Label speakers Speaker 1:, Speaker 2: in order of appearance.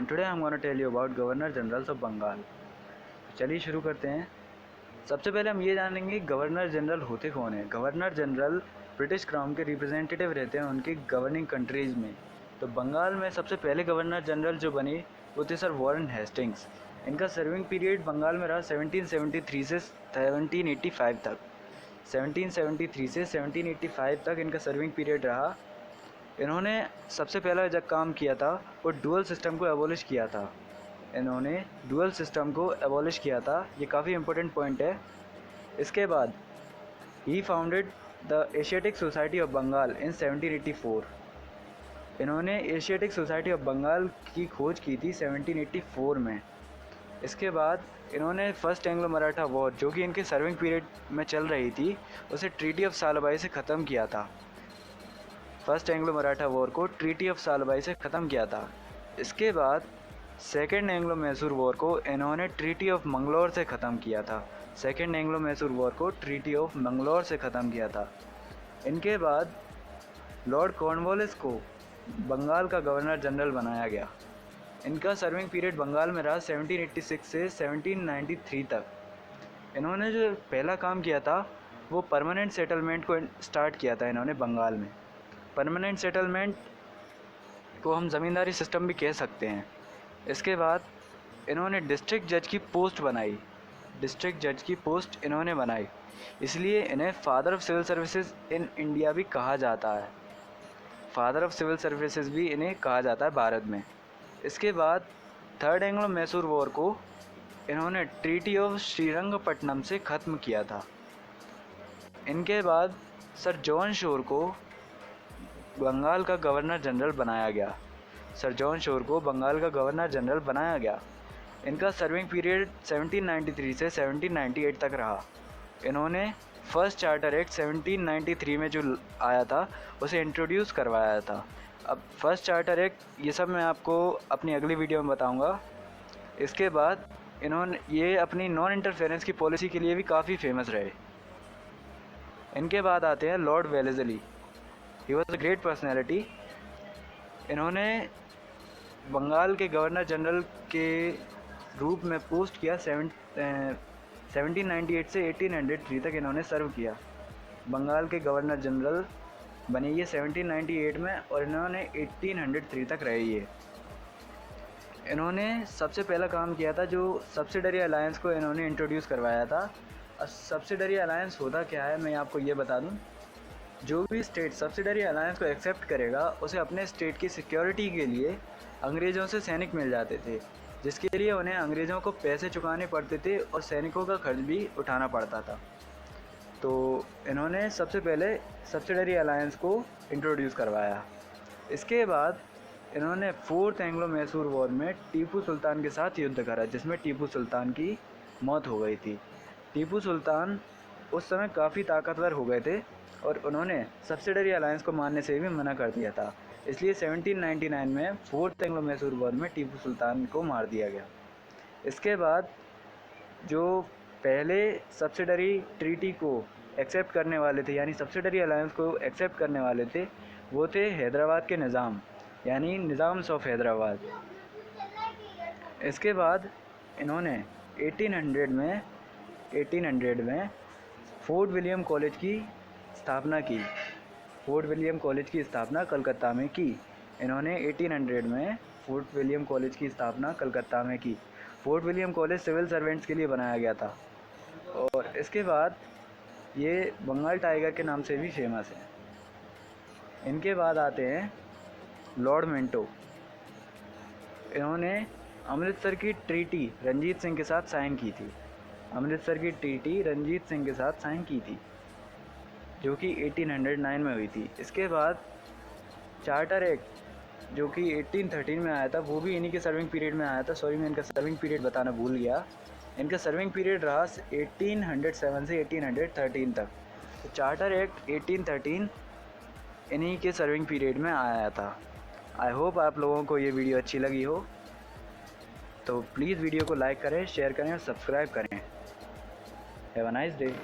Speaker 1: and today I'm going to tell you about governor generals of Bengal. चलिए शुरू करते हैं। सबसे पहले हम ये जानेंगे गवर्नर जनरल होते कौन है। गवर्नर जनरल ब्रिटिश क्राउन के रिप्रेजेंटेटिव रहते हैं उनकी गवर्निंग कंट्रीज़ में। तो बंगाल में सबसे पहले गवर्नर जनरल जो बने वो थे सर वॉरेन हेस्टिंग्स। इनका सर्विंग पीरियड बंगाल में रहा 1773 से 1785 तक। 1773 से 1785 तक इनका सर्विंग पीरियड रहा। इन्होंने सबसे पहला जब काम किया था वो डुअल सिस्टम को एबॉलिश किया था। इन्होंने डुअल सिस्टम को एबॉलिश किया था, ये काफ़ी इंपॉर्टेंट पॉइंट है। इसके बाद he founded the Asiatic Society of Bengal in 1784। इन्होंने एशियाटिक सोसाइटी ऑफ बंगाल की खोज की थी 1784 में। इसके बाद इन्होंने फर्स्ट एंग्लो मराठा वॉर जो कि इनके सर्विंग पीरियड में चल रही थी उसे ट्रीटी ऑफ सालबाई से ख़त्म किया था। फर्स्ट एंग्लो मराठा वॉर को ट्रीटी ऑफ सालबाई से ख़त्म किया था। इसके बाद सेकेंड एंग्लो मैसूर वॉर को इन्होंने ट्रीटी ऑफ मंगलौर से ख़त्म किया था। सेकेंड एंग्लो मैसूर वॉर को ट्रीटी ऑफ मंगलौर से ख़त्म किया था। इनके बाद लॉर्ड कॉर्नवालिस को बंगाल का गवर्नर जनरल बनाया गया। इनका सर्विंग पीरियड बंगाल में रहा 1786 से 1793 तक। इन्होंने जो पहला काम किया था वो परमानेंट सेटलमेंट को स्टार्ट किया था इन्होंने बंगाल में। परमानेंट सेटलमेंट को हम ज़मींदारी सिस्टम भी कह सकते हैं। इसके बाद इन्होंने डिस्ट्रिक्ट जज की पोस्ट बनाई। डिस्ट्रिक्ट जज की पोस्ट इन्होंने बनाई, इसलिए इन्हें father of civil services in India भी कहा जाता है। फादर ऑफ सिविल सर्विसेज भी इन्हें कहा जाता है भारत में। इसके बाद थर्ड एंग्लो मैसूर वॉर को इन्होंने ट्रीटी ऑफ श्रीरंगपट्टनम से ख़त्म किया था। इनके बाद सर जॉन शोर को बंगाल का गवर्नर जनरल बनाया गया। सर जॉन शोर को बंगाल का गवर्नर जनरल बनाया गया। इनका सर्विंग पीरियड 1793 से 1798 तक रहा। इन्होंने फर्स्ट चार्टर एक्ट 1793 में जो आया था उसे इंट्रोड्यूस करवाया था। अब फर्स्ट चार्टर एक्ट ये सब मैं आपको अपनी अगली वीडियो में बताऊंगा। इसके बाद इन्होंने ये अपनी नॉन इंटरफेरेंस की पॉलिसी के लिए भी काफ़ी फेमस रहे। इनके बाद आते हैं Lord Wellesley. He was a great personality. इन्होंने बंगाल के गवर्नर जनरल के रूप में पोस्ट किया 1798 से 1803 तक इन्होंने सर्व किया। बंगाल के गवर्नर जनरल बने ये 1798 में और इन्होंने 1803 तक रहे ये। इन्होंने सबसे पहला काम किया था जो सब्सिडरी अलायंस को इन्होंने इंट्रोड्यूस करवाया था। सब्सिडरी अलायंस होता क्या है मैं आपको ये बता दूं। जो भी स्टेट सब्सिडरी अलायंस को एक्सेप्ट करेगा उसे अपने स्टेट की सिक्योरिटी के लिए अंग्रेज़ों से सैनिक मिल जाते थे, जिसके लिए उन्हें अंग्रेज़ों को पैसे चुकाने पड़ते थे और सैनिकों का खर्च भी उठाना पड़ता था। तो इन्होंने सबसे पहले सब्सिडरी अलायंस को इंट्रोड्यूस करवाया। इसके बाद इन्होंने फोर्थ एंग्लो मैसूर वॉर में टीपू सुल्तान के साथ युद्ध करा, जिसमें टीपू सुल्तान की मौत हो गई थी। टीपू सुल्तान उस समय काफ़ी ताकतवर हो गए थे और उन्होंने सब्सिडरी अलायंस को मानने से भी मना कर दिया था। इसलिए 1799 में फोर्थ एंग्लो मैसूर वॉर में टीपू सुल्तान को मार दिया गया। इसके बाद जो पहले सब्सिडरी ट्रीटी को एक्सेप्ट करने वाले थे यानी सब्सिडरी अलायंस को एक्सेप्ट करने वाले थे वो थे हैदराबाद के निज़ाम यानी निज़ाम्स ऑफ हैदराबाद। इसके बाद इन्होंने 1800 में फोर्ट विलियम कॉलेज की स्थापना की। फोर्ट विलियम कॉलेज की स्थापना कलकत्ता में की। इन्होंने 1800 में फोर्ट विलियम कॉलेज की स्थापना कलकत्ता में की। Fort William college civil servants के लिए बनाया गया था। और इसके बाद ये बंगाल टाइगर के नाम से भी फेमस है। इनके बाद आते हैं लॉर्ड मिंटो। इन्होंने अमृतसर की ट्रीटी रंजीत सिंह के साथ साइन की थी। अमृतसर की ट्रीटी रंजीत सिंह के साथ साइन की थी जो कि 1809 में हुई थी। इसके बाद चार्टर एक्ट जो कि 1813 में आया था वो भी इन्हीं के सर्विंग पीरियड में आया था। सॉरी मैं इनका सर्विंग पीरियड बताना भूल गया। इनका सर्विंग पीरियड रहा 1807 से 1813 तक। तो चार्टर एक्ट 1813 इन्हीं के सर्विंग पीरियड में आया था। आई होप आप लोगों को ये वीडियो अच्छी लगी हो, तो प्लीज़ वीडियो को लाइक करें, शेयर करें और सब्सक्राइब करें। Have a nice day.